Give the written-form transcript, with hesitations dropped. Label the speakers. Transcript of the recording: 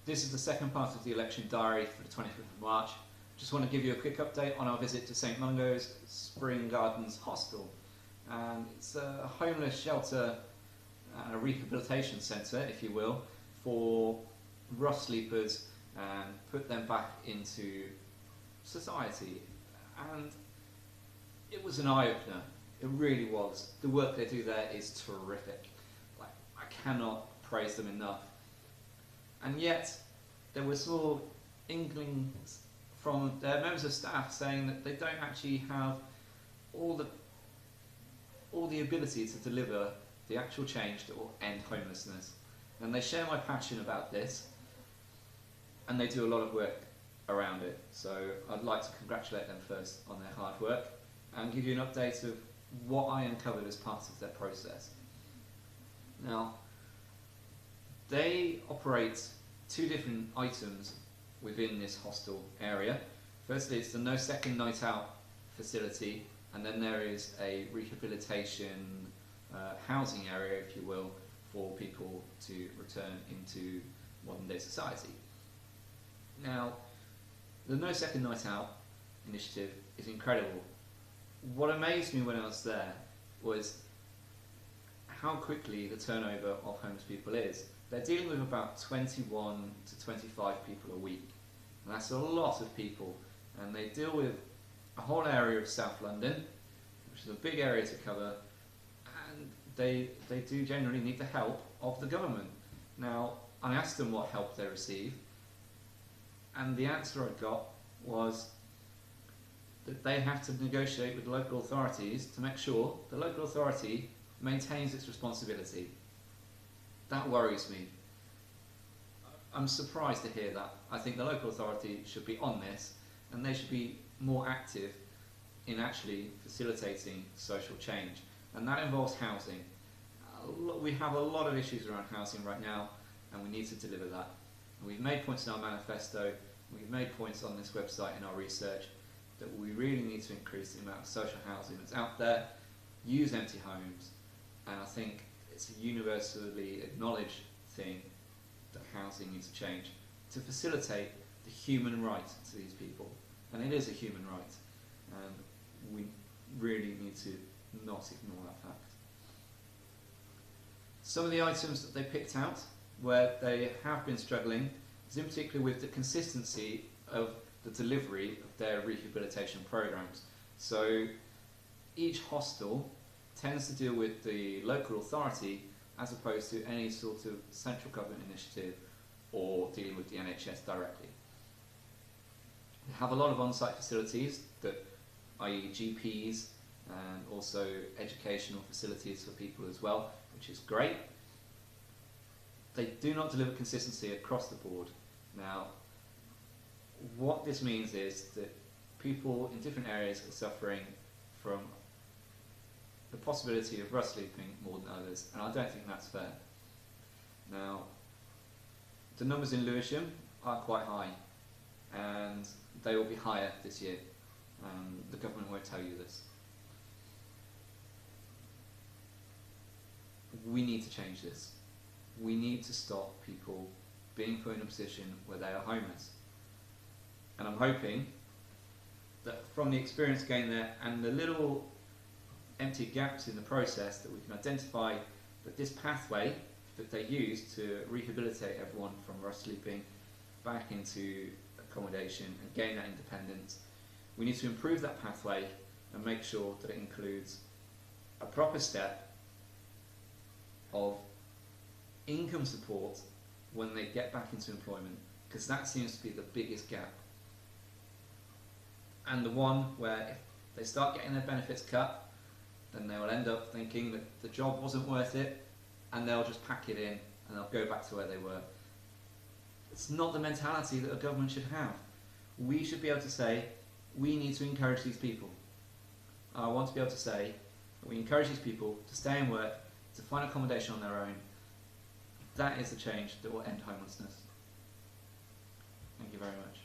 Speaker 1: This is the second part of the election diary for the 25th of March. Just want to give you a quick update on our visit to St Mungos Spring Gardens Hostel. And it's a homeless shelter and a rehabilitation centre, if you will, for rough sleepers and put them back into society. And it was an eye-opener. It really was. The work they do there is terrific. I cannot praise them enough. And yet, there were small inklings from their members of staff saying that they don't actually have all the ability to deliver the actual change that will end homelessness. And they share my passion about this, and they do a lot of work around it. So I'd like to congratulate them first on their hard work and give you an update of what I uncovered as part of their process. Now, they operate two different items within this hostel area. Firstly, it's the No Second Night Out facility, and then there is a rehabilitation housing area, if you will, for people to return into modern day society. Now, the No Second Night Out initiative is incredible. What amazed me when I was there was how quickly the turnover of homeless people is. They're dealing with about 21 to 25 people a week, and that's a lot of people, and they deal with a whole area of South London, which is a big area to cover, and they do generally need the help of the government. Now, I asked them what help they receive, and the answer I got was that they have to negotiate with the local authorities to make sure the local authority maintains its responsibility. That worries me. I'm surprised to hear that. I think the local authority should be on this, and they should be more active in actually facilitating social change. And that involves housing. We have a lot of issues around housing right now, and we need to deliver that. And we've made points in our manifesto, we've made points on this website in our research, that we really need to increase the amount of social housing that's out there, use empty homes, and I think it's a universally acknowledged thing that housing needs to change to facilitate the human right to these people. And it is a human right, and we really need to not ignore that fact. Some of the items that they picked out where they have been struggling is in particular with the consistency of the delivery of their rehabilitation programs. So each hostel tends to deal with the local authority as opposed to any sort of central government initiative or dealing with the NHS directly. We have a lot of on-site facilities, that, i.e. GPs, and also educational facilities for people as well, which is great. They do not deliver consistency across the board. Now, what this means is that people in different areas are suffering from the possibility of rough sleeping more than others, and I don't think that's fair. Now, the numbers in Lewisham are quite high, and they will be higher this year. The government won't tell you this. We need to change this. We need to stop people being put in a position where they are homeless. And I'm hoping that from the experience gained there and the little empty gaps in the process, that we can identify that this pathway that they use to rehabilitate everyone from rough sleeping back into accommodation and gain that independence, we need to improve that pathway and make sure that it includes a proper step of income support when they get back into employment, because that seems to be the biggest gap. And the one where if they start getting their benefits cut, then they will end up thinking that the job wasn't worth it, and they'll just pack it in and they'll go back to where they were. It's not the mentality that a government should have. We should be able to say, we need to encourage these people. I want to be able to say that we encourage these people to stay and work, to find accommodation on their own. That is the change that will end homelessness. Thank you very much.